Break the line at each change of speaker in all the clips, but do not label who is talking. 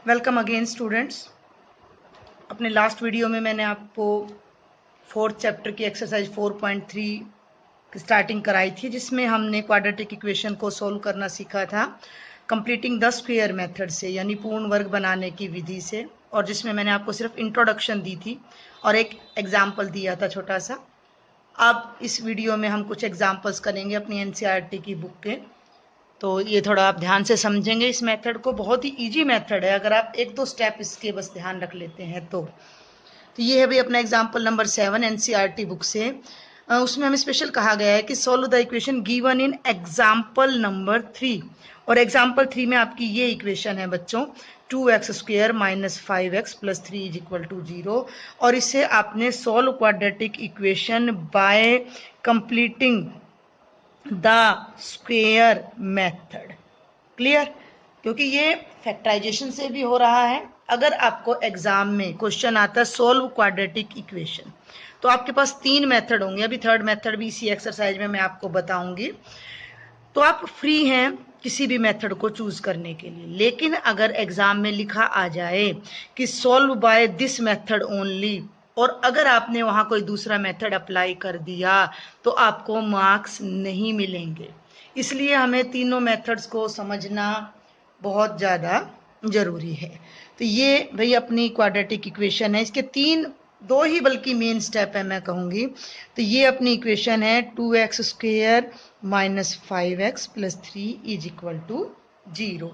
Welcome again students. अपने last video में मैंने आपको फोर्थ चैप्टर की एक्सरसाइज 4.3 की स्टार्टिंग कराई थी, जिसमें हमने क्वाड्रेटिक इक्वेशन को सोल्व करना सीखा था कंप्लीटिंग द स्क्वायर मेथड से, यानी पूर्ण वर्ग बनाने की विधि से, और जिसमें मैंने आपको सिर्फ इंट्रोडक्शन दी थी और एक एग्जाम्पल दिया था छोटा सा। अब इस वीडियो में हम कुछ एग्जाम्पल्स करेंगे अपनी एनसीईआरटी की बुक के। तो ये थोड़ा आप ध्यान से समझेंगे इस मेथड को। बहुत ही इजी मेथड है, अगर आप एक दो स्टेप इसके बस ध्यान रख लेते हैं तो ये है भाई अपना एग्जांपल नंबर 7 एनसीईआरटी बुक से। उसमें हमें स्पेशल कहा गया है कि solve the equation given in example number 3। और एग्जाम्पल 3 में आपकी ये इक्वेशन है बच्चों, 2x² minus 5x plus 3 is equal to 0। और इसे आपने solve quadratic equation by completing the square method. Clear? क्योंकि ये फैक्टराइजेशन से भी हो रहा है। अगर आपको एग्जाम में क्वेश्चन आता है सॉल्व क्वाड्रेटिक इक्वेशन, तो आपके पास 3 मेथड होंगे। अभी थर्ड मेथड भी इसी एक्सरसाइज में मैं आपको बताऊंगी, तो आप फ्री हैं किसी भी मेथड को चूज करने के लिए। लेकिन अगर एग्जाम में लिखा आ जाए कि solve by this method only, और अगर आपने वहां कोई दूसरा मेथड अप्लाई कर दिया, तो आपको मार्क्स नहीं मिलेंगे। इसलिए हमें तीनों मेथड्स को समझना बहुत ज़्यादा जरूरी है। तो ये भाई अपनी क्वाड्रेटिक इक्वेशन है, इसके दो ही बल्कि मेन स्टेप है मैं कहूँगी। तो ये अपनी इक्वेशन है 2x² minus 5x plus 3 is equal to 0।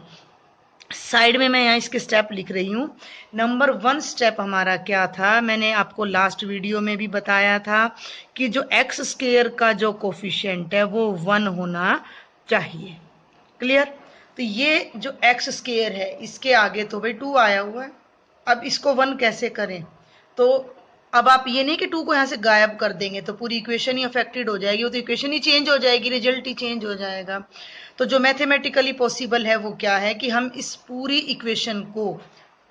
Side में मैं यहाँ इसके स्टेप लिख रही हूँ। नंबर 1 स्टेप हमारा क्या था, मैंने आपको लास्ट वीडियो में भी बताया था कि जो x² का जो कोफिशिएंट है वो 1 होना चाहिए। क्लियर? तो ये जो x² है इसके आगे तो भाई 2 आया हुआ है। अब इसको 1 कैसे करें? तो अब आप ये नहीं कि 2 को यहाँ से गायब कर देंगे तो पूरी इक्वेशन ही अफेक्टेड हो जाएगी, वो तो इक्वेशन ही चेंज हो जाएगी, रिजल्ट ही चेंज हो जाएगा। तो जो मैथमेटिकली पॉसिबल है वो क्या है कि हम इस पूरी इक्वेशन को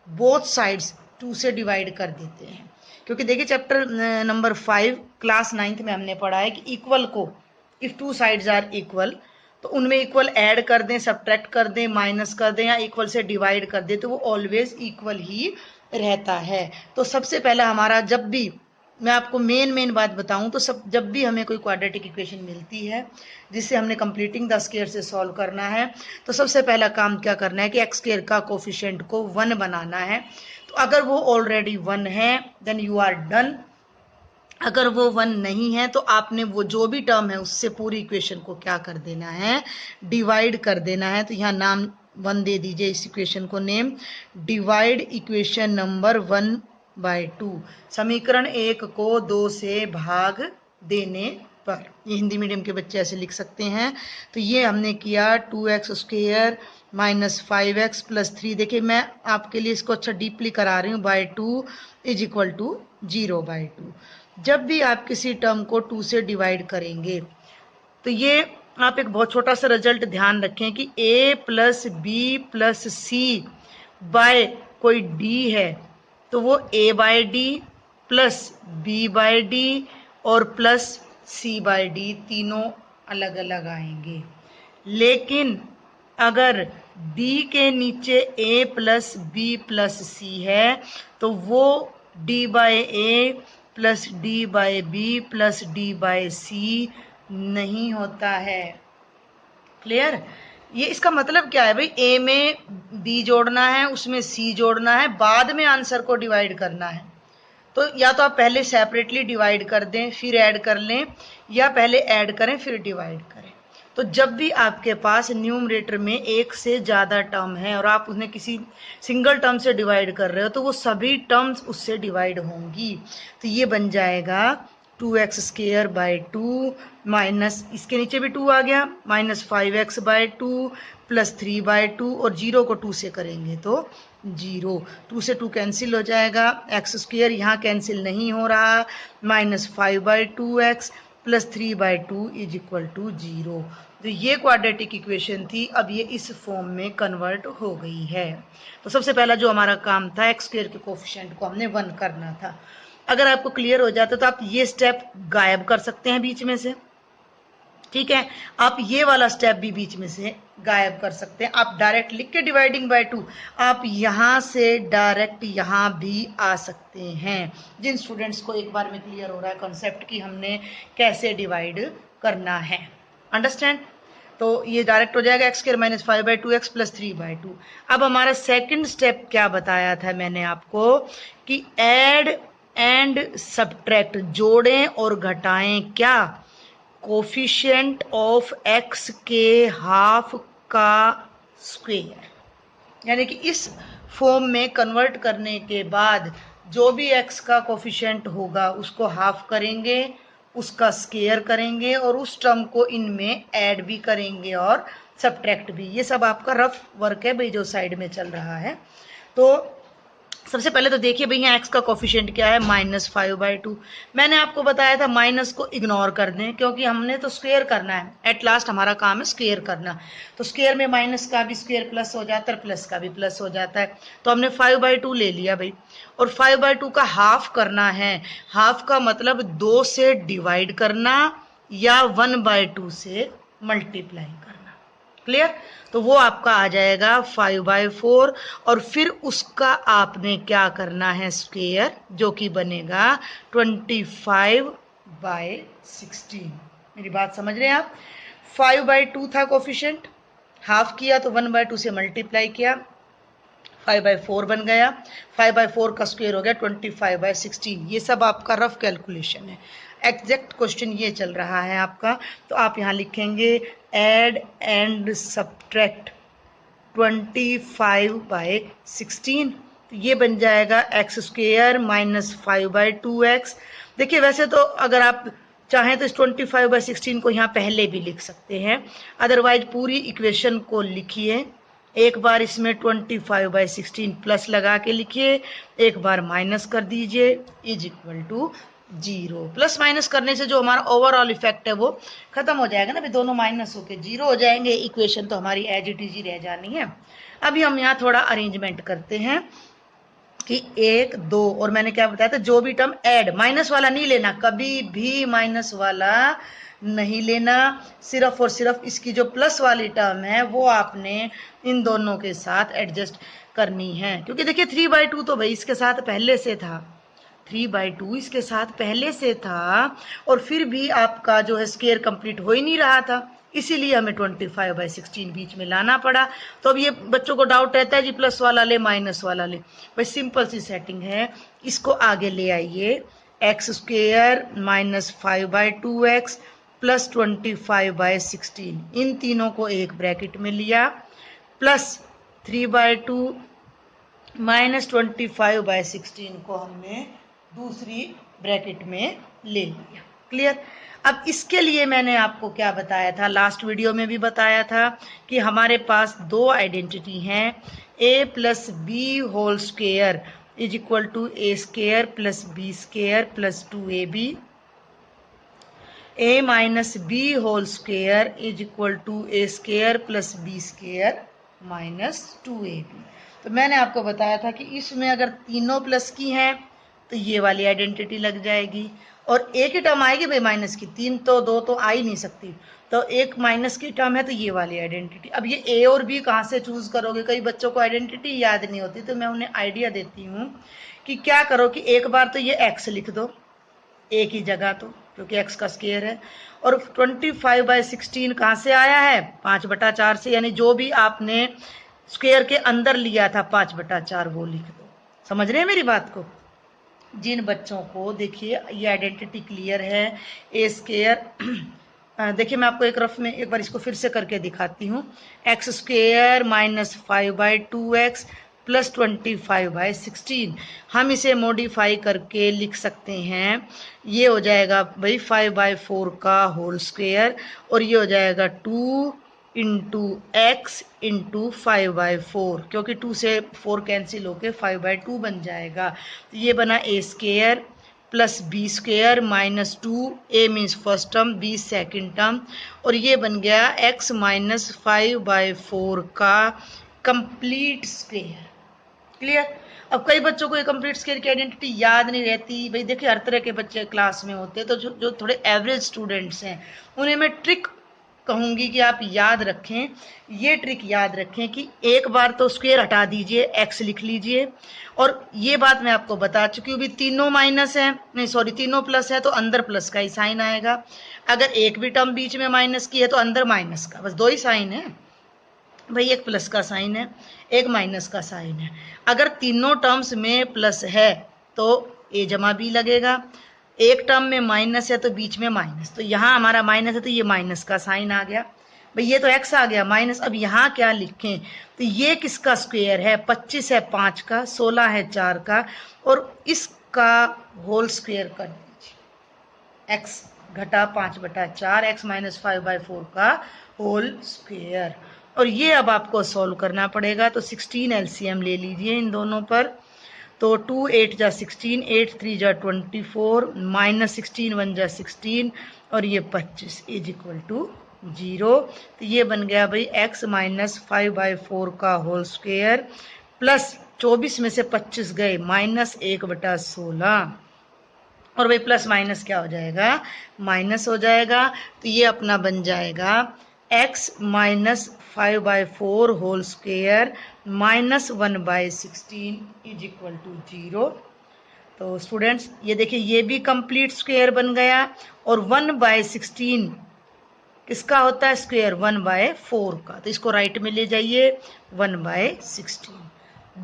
बोथ साइड्स 2 से डिवाइड कर देते हैं। क्योंकि देखिए चैप्टर नंबर 5 क्लास 9th में हमने पढ़ा है कि इक्वल को, इफ 2 साइड्स आर इक्वल, तो उनमें इक्वल ऐड कर दें, सब्ट्रैक्ट कर दें, माइनस कर दें या इक्वल से डिवाइड कर दें, तो वो ऑलवेज इक्वल ही रहता है। तो सबसे पहला हमारा, जब भी मैं आपको मेन बात बताऊं, तो जब भी हमें कोई क्वाड्रेटिक इक्वेशन मिलती है जिसे हमने कंप्लीटिंग द स्क्वायर से सॉल्व करना है, तो सबसे पहला काम क्या करना है कि x² का कोफिशिएंट को 1 बनाना है। तो अगर वो ऑलरेडी 1 है देन यू आर डन। अगर वो 1 नहीं है तो आपने वो जो भी टर्म है उससे पूरी इक्वेशन को क्या कर देना है, डिवाइड कर देना है। तो यहाँ नाम 1 दे दीजिए इस इक्वेशन को, नेम डिवाइड इक्वेशन नंबर 1/2। समीकरण 1 को 2 से भाग देने पर, ये हिंदी मीडियम के बच्चे ऐसे लिख सकते हैं। तो ये हमने किया 2x² माइनस 5x प्लस 3। देखिए मैं आपके लिए इसको अच्छा डीपली करा रही हूँ, बाय 2 इज इक्वल टू 0/2। जब भी आप किसी टर्म को 2 से डिवाइड करेंगे, तो ये आप एक बहुत छोटा सा रिजल्ट ध्यान रखें कि a plus B plus C by कोई d है, तो वो a/d प्लस b/d और प्लस c/d तीनों अलग अलग आएंगे। लेकिन अगर d के नीचे a प्लस बी प्लस सी है, तो वो d/a plus d/b plus d/c नहीं होता है। क्लियर? ये इसका मतलब क्या है भाई, a में b जोड़ना है, उसमें c जोड़ना है, बाद में आंसर को डिवाइड करना है। तो या तो आप पहले सेपरेटली डिवाइड कर दें फिर ऐड कर लें, या पहले ऐड करें फिर डिवाइड करें। तो जब भी आपके पास न्यूमरेटर में एक से ज़्यादा टर्म है और आप उन्हें किसी सिंगल टर्म से डिवाइड कर रहे हो, तो वो सभी टर्म्स उससे डिवाइड होंगी। तो ये बन जाएगा 2x² बाय 2 माइनस, इसके नीचे भी 2 आ गया, माइनस 5x/2 प्लस 3/2, और 0 को 2 से करेंगे तो 0, 2 से 2 कैंसिल हो जाएगा, x² यहाँ कैंसिल नहीं हो रहा, minus 5/2x plus 3/2 is equal to 0। तो ये क्वाड्रेटिक इक्वेशन थी, अब ये इस फॉर्म में कन्वर्ट हो गई है। तो सबसे पहला जो हमारा काम था, x² के कोफिशिएंट को हमने 1 करना था। अगर आपको क्लियर हो जाता तो आप ये स्टेप गायब कर सकते हैं बीच में से, ठीक है, आप ये वाला स्टेप भी बीच में से गायब कर सकते हैं। आप डायरेक्ट लिख के डिवाइडिंग बाय 2 आप यहां से डायरेक्ट यहां भी आ सकते हैं। जिन स्टूडेंट्स को एक बार में क्लियर हो रहा है कॉन्सेप्ट कि हमने कैसे डिवाइड करना है, अंडरस्टैंड। तो ये डायरेक्ट हो जाएगा x² - 5/2x + 3/2। अब हमारा सेकंड स्टेप क्या बताया था मैंने आपको कि ऐड एंड सब्ट्रैक्ट, जोड़ें और घटाएं क्या, कोफिशिएंट ऑफ x के हाफ का स्क्वायर। यानी कि इस फॉर्म में कन्वर्ट करने के बाद जो भी x का कोफिशिएंट होगा उसको हाफ करेंगे, उसका स्क्वायर करेंगे और उस टर्म को इनमें ऐड भी करेंगे और सब्ट्रैक्ट भी। ये सब आपका रफ वर्क है भाई जो साइड में चल रहा है। तो सबसे पहले तो देखिए भैया x का कोफिशिएंट क्या है, -5/2। मैंने आपको बताया था माइनस को इग्नोर कर दें क्योंकि हमने तो स्क्वायर करना है, एट लास्ट हमारा काम है स्क्वायर करना। तो स्क्वायर में माइनस का भी स्क्वायर प्लस हो जाता है, प्लस का भी प्लस हो जाता है। तो हमने 5/2 ले लिया भाई, और 5/2 का हाफ करना है। हाफ का मतलब 2 से डिवाइड करना या 1/2 से मल्टीप्लाई करना। क्लियर। तो वो आपका आ जाएगा 5/4 और फिर उसका आपने क्या करना है स्क्वायर, जो कि बनेगा 25/16। मेरी बात समझ रहे हैं आप। 5/2 था कोफिशिएंट, हाफ किया तो 1/2 से मल्टीप्लाई किया, 5/4 बन गया। 5/4 का स्क्वायर हो गया 25/16। ये सब आपका रफ कैलकुलेशन है, एग्जैक्ट क्वेश्चन ये चल रहा है आपका। तो आप यहाँ लिखेंगे ऐड एंड सब्ट्रैक्ट 25/16। तो ये बन जाएगा x² - 5/2x। देखिए वैसे तो अगर आप चाहें तो इस 25/16 को यहाँ पहले भी लिख सकते हैं, अदरवाइज पूरी इक्वेशन को लिखिए। एक बार इसमें 25/16 प्लस लगा के लिखिए, एक बार माइनस कर दीजिए, is equal to 0। Plus minus करने से जो हमारा ओवरऑल इफेक्ट है वो खत्म हो जाएगा ना, दोनों माइनस होके 0 हो जाएंगे, इक्वेशन तो हमारी एज इट इज ही रह जानी है। अभी हम यहाँ थोड़ा अरेंजमेंट करते हैं कि 1 2, और मैंने क्या बताया था, जो भी टर्म ऐड, माइनस वाला नहीं लेना, कभी भी माइनस वाला नहीं लेना, सिर्फ और सिर्फ इसकी जो प्लस वाली टर्म है वो आपने इन दोनों के साथ एडजस्ट करनी है। क्योंकि देखिए 3/2 तो भाई इसके साथ पहले से था, 3/2 इसके साथ पहले से था, और फिर भी आपका जो है स्क्वायर कंप्लीट हो ही नहीं रहा था, इसीलिए हमें 25/16 बीच में लाना पड़ा। तो अब ये बच्चों को डाउट रहता है जी प्लस वाला ले माइनस वाला ले, भाई सिंपल सी सेटिंग है, इसको आगे ले आइए, x² - 5/2x + 25/16, इन तीनों को एक ब्रैकेट में लिया, प्लस 3/2 - 25/16 को हमने दूसरी ब्रैकेट में ले लिया। क्लियर। अब इसके लिए मैंने आपको क्या बताया था, लास्ट वीडियो में भी बताया था कि हमारे पास दो आइडेंटिटी हैं, a + b² is equal to a² + b² + 2ab, a - b² is equal to a² + b² - 2ab। तो मैंने आपको बताया था कि इसमें अगर तीनों प्लस की हैं तो ये वाली आइडेंटिटी लग जाएगी, और एक ही टर्म आएगी भाई माइनस की, 3 तो 2 तो आ ही नहीं सकती, तो एक माइनस की टर्म है तो ये वाली आइडेंटिटी। अब ये ए और बी कहाँ से चूज करोगे, कई बच्चों को आइडेंटिटी याद नहीं होती, तो मैं उन्हें आइडिया देती हूँ कि क्या करो कि एक बार तो ये एक्स लिख दो एक ही जगह, तो क्योंकि x का स्क्वायर है, और 25/16 कहाँ से आया है, 5/4 से, यानी जो भी आपने स्क्वायर के अंदर लिया था 5/4 वो लिख दो। समझ रहे हैं मेरी बात को। जिन बच्चों को देखिए ये आइडेंटिटी क्लियर है, a², देखिए मैं आपको एक रफ में एक बार इसको फिर से करके दिखाती हूँ, x² - 5/2x + 25/16, हम इसे मॉडिफाई करके लिख सकते हैं, ये हो जाएगा भाई 5/4 का होल स्क्वायर, और ये हो जाएगा 2 × x × 5/4, क्योंकि 2 से 4 कैंसिल होके 5/2 बन जाएगा। तो ये बना a² + b² - 2, a means first term, b second term, और ये बन गया x - 5/4 का कंप्लीट स्क्वायर। क्लियर। अब कई बच्चों को ये कंप्लीट स्क्वायर की आइडेंटिटी याद नहीं रहती, भाई देखिए हर तरह के बच्चे क्लास में होते हैं, तो जो थोड़े एवरेज स्टूडेंट्स हैं उन्हें मैं ट्रिक कहूंगी कि आप याद रखें, ये ट्रिक याद रखें कि एक बार तो स्क्वायर हटा दीजिए, एक्स लिख लीजिए। और ये बात मैं आपको बता चुकी हूँ भी, तीनों माइनस है, नहीं सॉरी तीनों प्लस है तो अंदर प्लस का ही साइन आएगा। अगर एक भी टर्म बीच में माइनस की है तो अंदर माइनस का, बस दो ही साइन है भाई, एक प्लस का साइन है, एक माइनस का साइन है। अगर तीनों टर्म्स में प्लस है तो ए जमा बी लगेगा, एक टर्म में माइनस है तो बीच में माइनस, तो यहाँ हमारा माइनस है तो ये माइनस का साइन आ गया भाई, ये तो एक्स आ गया माइनस। अब यहाँ क्या लिखें, तो ये किसका स्क्वायर है, 25 है 5 का, 16 है 4 का, और इसका होल स्क्वायर कर दीजिए, एक्स घटा 5/4, एक्स माइनस 5/4 का होल स्क्वायर। और ये अब आपको सॉल्व करना पड़ेगा, तो 16 एलसीएम ले लीजिए इन दोनों पर। तो 2 8 जा 16, 8 3 जा 24, माइनस 16 1 जा 16, और ये 25 इज इक्वल टू 0। तो ये बन गया भाई x माइनस 5/4 का होल स्क्वायर, प्लस 24 में से 25 गए, माइनस 1/16, और भाई प्लस माइनस क्या हो जाएगा, माइनस हो जाएगा। तो ये अपना बन जाएगा x minus 5/4 whole square minus 1/16 is equal to 0। तो स्टूडेंट्स ये देखिए, ये भी कंप्लीट स्क्वायर बन गया, और 1/16 किसका होता है स्क्वायर, 1/4 का, तो इसको राइट में ले जाइए 1/16,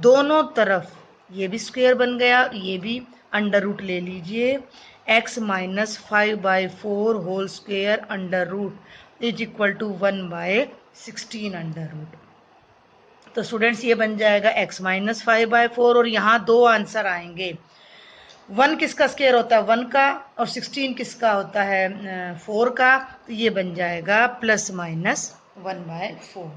दोनों तरफ ये भी स्क्वायर बन गया, ये भी अंडर रूट ले लीजिए, x minus 5/4 whole square under root is equal to 1/16 under root. तो स्टूडेंट्स ये बन जाएगा x माइनस 5/4, और यहाँ दो आंसर आएंगे, 1 किसका स्क्वायर होता है 1 का, और 16 किसका होता है 4 का, तो ये बन जाएगा प्लस माइनस 1/4।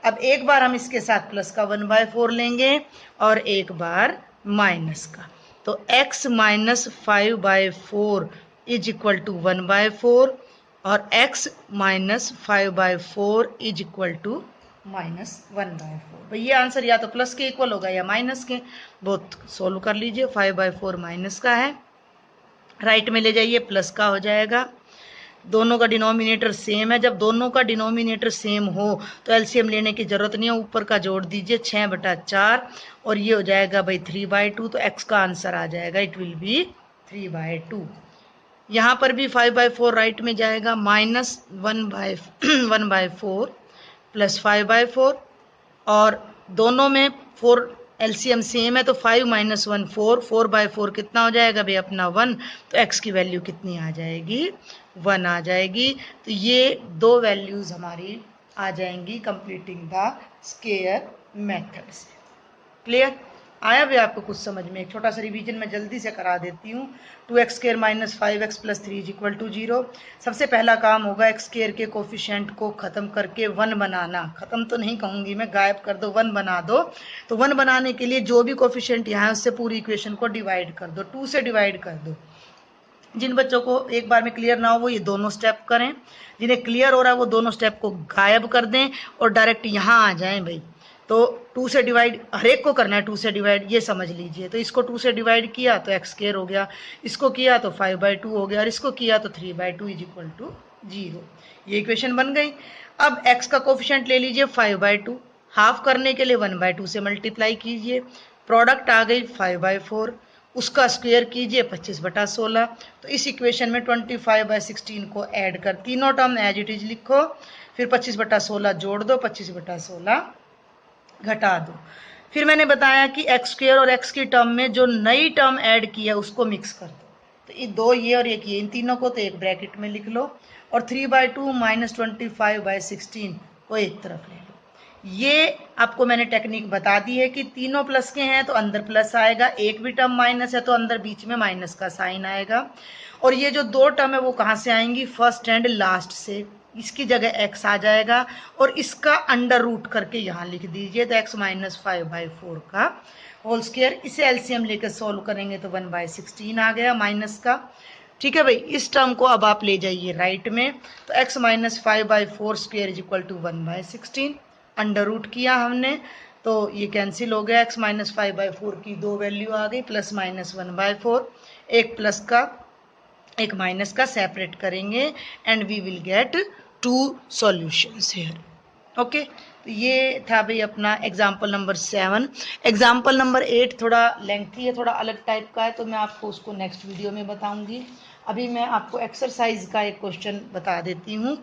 अब एक बार हम इसके साथ प्लस का 1/4 लेंगे और एक बार माइनस का, तो x minus 5/4 is equal to 1/4, और x minus 5/4 is equal to minus 1/4। भाई ये आंसर या तो प्लस के इक्वल होगा या माइनस के, बहुत सोल्व कर लीजिए। 5/4 माइनस का है, राइट में ले जाइए प्लस का हो जाएगा, दोनों का डिनोमिनेटर सेम है, जब दोनों का डिनोमिनेटर सेम हो तो एलसीएम लेने की जरूरत नहीं है, ऊपर का जोड़ दीजिए 6/4, और ये हो जाएगा भाई 3/2, तो x का आंसर आ जाएगा, इट विल बी 3/2। यहाँ पर भी 5/4 राइट में जाएगा, माइनस 1/4 प्लस 5/4, और दोनों में 4 एलसीएम सेम है, तो 5 माइनस 1 4, 4/4 कितना हो जाएगा भाई अपना 1, तो x की वैल्यू कितनी आ जाएगी 1 आ जाएगी। तो ये दो वैल्यूज हमारी आ जाएंगी कंप्लीटिंग द स्क्वायर मेथड से। क्लियर आया भी आपको कुछ समझ में? एक छोटा सा रिवीजन मैं जल्दी से करा देती हूँ। 2x² minus 5x plus 3 is equal to 0। सबसे पहला काम होगा x² के कोफिशिएंट को खत्म करके 1 बनाना, खत्म तो नहीं कहूँगी मैं, गायब कर दो, 1 बना दो। तो 1 बनाने के लिए जो भी कोफिशिएंट यहाँ है उससे पूरी इक्वेशन को डिवाइड कर दो, 2 से डिवाइड कर दो। जिन बच्चों को एक बार में क्लियर ना हो वो ये दोनों स्टेप करें, जिन्हें क्लियर हो रहा है वो दोनों स्टेप को गायब कर दें और डायरेक्ट यहाँ आ जाएं भाई। तो 2 से डिवाइड हर एक को करना है, 2 से डिवाइड, ये समझ लीजिए। तो इसको 2 से डिवाइड किया तो x² हो गया, इसको किया तो 5/2 हो गया, और इसको किया तो 3/2 इज इक्वल टू 0। ये इक्वेशन बन गई। अब x का कोफिशिएंट ले लीजिए 5/2, हाफ करने के लिए 1/2 से मल्टीप्लाई कीजिए, प्रोडक्ट आ गई 5/4, उसका स्क्वायर कीजिए 25/16। तो इस इक्वेशन में 25/16 को ऐड कर, तीनों टर्म एज इट इज लिखो, फिर 25/16 जोड़ दो, 25/16 घटा दो। फिर मैंने बताया कि x² और x की टर्म में जो नई टर्म ऐड की है उसको मिक्स कर दो। तो ये दो ये और एक ये, इन तीनों को तो एक ब्रैकेट में लिख लो, और 3/2 माइनस 25/16 को एक तरफ ले लो। ये आपको मैंने टेक्निक बता दी है कि तीनों प्लस के हैं तो अंदर प्लस आएगा, एक भी टर्म माइनस है तो अंदर बीच में माइनस का साइन आएगा। और ये जो दो टर्म है वो कहाँ से आएंगी, फर्स्ट एंड लास्ट से, इसकी जगह x आ जाएगा और इसका अंडर रूट करके यहाँ लिख दीजिए, तो x माइनस 5/4 का होल स्क्वायर। इसे एलसीएम लेकर सोल्व करेंगे तो 1/16 आ गया माइनस का। ठीक है भाई, इस टर्म को अब आप ले जाइए राइट में, तो x minus 5/4 square is equal to 1/16, under root किया हमने तो ये कैंसिल हो गया, x माइनस 5/4 की दो वैल्यू आ गई, प्लस माइनस 1/4, एक प्लस का एक माइनस का सेपरेट करेंगे and we will get 2 solutions here. Okay, तो ये था भाई अपना एग्जाम्पल नंबर 7। एग्जाम्पल नंबर 8 थोड़ा लेंथी है, थोड़ा अलग टाइप का है, तो मैं आपको उसको नेक्स्ट वीडियो में बताऊंगी। अभी मैं आपको एक्सरसाइज का एक क्वेश्चन बता देती हूँ।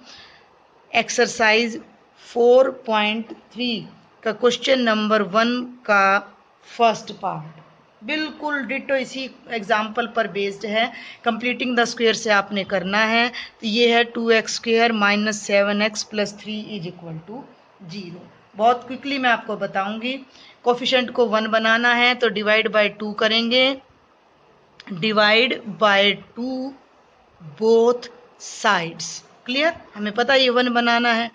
एक्सरसाइज 4.3 का क्वेश्चन नंबर 1 का फर्स्ट पार्ट बिल्कुल डिटो इसी एग्जाम्पल पर बेस्ड है। कंप्लीटिंग द स्क्वायर से आपने करना है। तो ये है 2x² minus 7x plus 3 is equal to 0। बहुत क्विकली मैं आपको बताऊंगी। कोफिशिएंट को 1 बनाना है तो डिवाइड बाय 2 करेंगे, divide by 2 both sides. Clear, हमें पता है ये 1 बनाना है।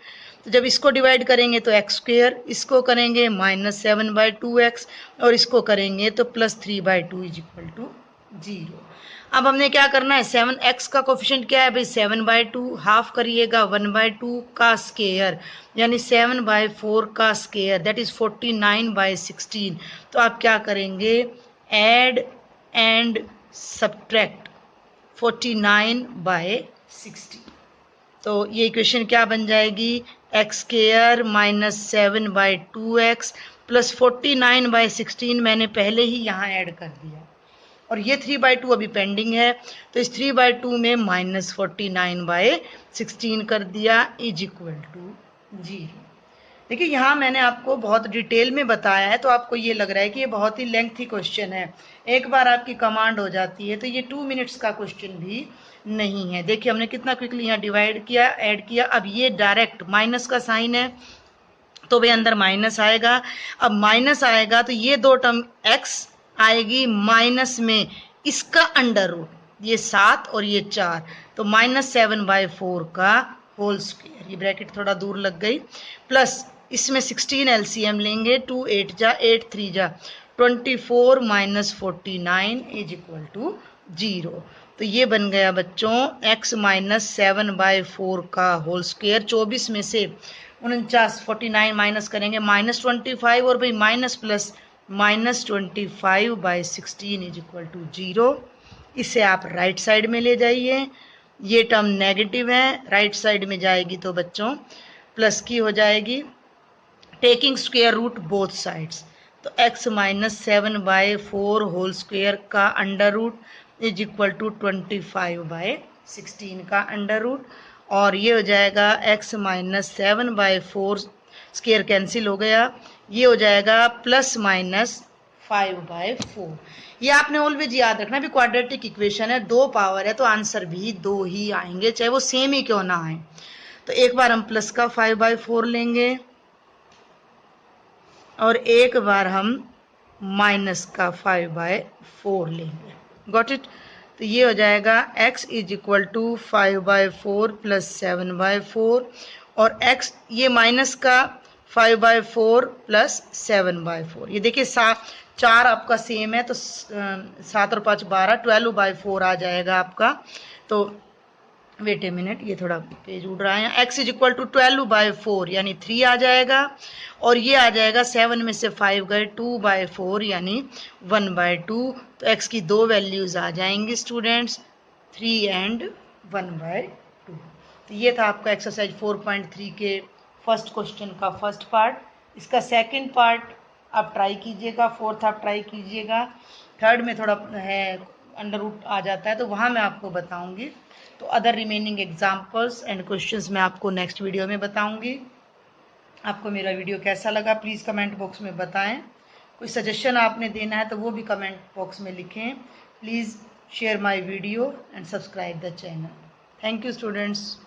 तो जब इसको डिवाइड करेंगे तो x², इसको करेंगे माइनस 7/2x और इसको करेंगे तो प्लस 3/2 इज इक्वल टू 0। अब हमने क्या करना है, 7x का कोफिशिएंट क्या है भाई 7/2, हाफ करिएगा 1/2 का स्क्वायर यानी 7/4 का स्क्वायर दैट इज 49/16। तो आप क्या करेंगे, ऐड एंड सब्ट्रैक्ट 49/16। तो ये इक्वेशन क्या बन जाएगी, x² माइनस 7/2x प्लस 49/16 मैंने पहले ही यहाँ ऐड कर दिया और ये 3/2 अभी पेंडिंग है, तो इस 3/2 में माइनस 49/16 कर दिया इज इक्वल टू 0। देखिए यहाँ मैंने आपको बहुत डिटेल में बताया है, तो आपको ये लग रहा है कि ये बहुत ही लेंथी क्वेश्चन है। एक बार आपकी कमांड हो जाती है तो ये 2 मिनट्स का क्वेश्चन भी नहीं है। देखिए हमने कितना क्विकली यहाँ डिवाइड किया, ऐड किया। अब ये डायरेक्ट माइनस का साइन है तो भाई अंदर माइनस आएगा। अब माइनस आएगा तो ये 2 टर्म x आएगी माइनस में, इसका अंडर रूट, ये 7 और ये 4, तो माइनस 7/4 का होल स्क्वायर, ये ब्रैकेट थोड़ा दूर लग गई, प्लस इसमें 16 एलसीएम लेंगे, 2 8 जा 8 3 जा 24 माइनस 49 इज इक्वल टू 0। तो ये बन गया बच्चों x माइनस 7/4 का होल स्क्वायर। 24 में से 49 49 माइनस करेंगे माइनस 25 और भाई minus plus minus 25/16 is equal to 0। इसे आप राइट साइड में ले जाइए, ये टर्म नेगेटिव है, राइट साइड में जाएगी तो बच्चों प्लस की हो जाएगी, taking square root both sides. तो x माइनस 7/4 होल स्क्वायर का under root is equal to 25/16 का अंडर रूट, और ये हो जाएगा x माइनस 7/4 स्क्वायर कैंसिल हो गया, ये हो जाएगा प्लस माइनस 5/4। ये आपने ऑलवेज याद रखना भी क्वाड्रेटिक इक्वेशन है, 2 पावर है तो आंसर भी 2 ही आएंगे चाहे वो सेम ही क्यों ना आए। तो एक बार हम प्लस का 5/4 लेंगे और एक बार हम माइनस का 5/4 लेंगे। Got it. तो ये हो जाएगा x is equal to 5/4 plus 7/4 और x ये माइनस का 5/4 प्लस 7/4। ये देखिए 4 आपका सेम है तो 7 और 5 12, 12/4 आ जाएगा आपका। तो वेट ए मिनट, ये थोड़ा पेज उड़ रहा है। x इज इक्वल टू 12/4 यानी 3 आ जाएगा और ये आ जाएगा 7 में से 5 गए 2/4 यानी 1/2। तो x की 2 वैल्यूज आ जाएंगी स्टूडेंट्स, 3 एंड 1/2। तो ये था आपका एक्सरसाइज 4.3 के फर्स्ट क्वेश्चन का फर्स्ट पार्ट। इसका सेकंड पार्ट आप ट्राई कीजिएगा, फोर्थ आप ट्राई कीजिएगा, थर्ड में थोड़ा है अंडर रूट आ जाता है तो वहाँ मैं आपको बताऊंगी। तो other remaining examples and questions मैं आपको नेक्स्ट वीडियो में बताऊंगी। आपको मेरा वीडियो कैसा लगा प्लीज़ कमेंट बॉक्स में बताएं। कोई सजेशन आपने देना है तो वो भी कमेंट बॉक्स में लिखें। Please share my video and subscribe the channel. Thank you students.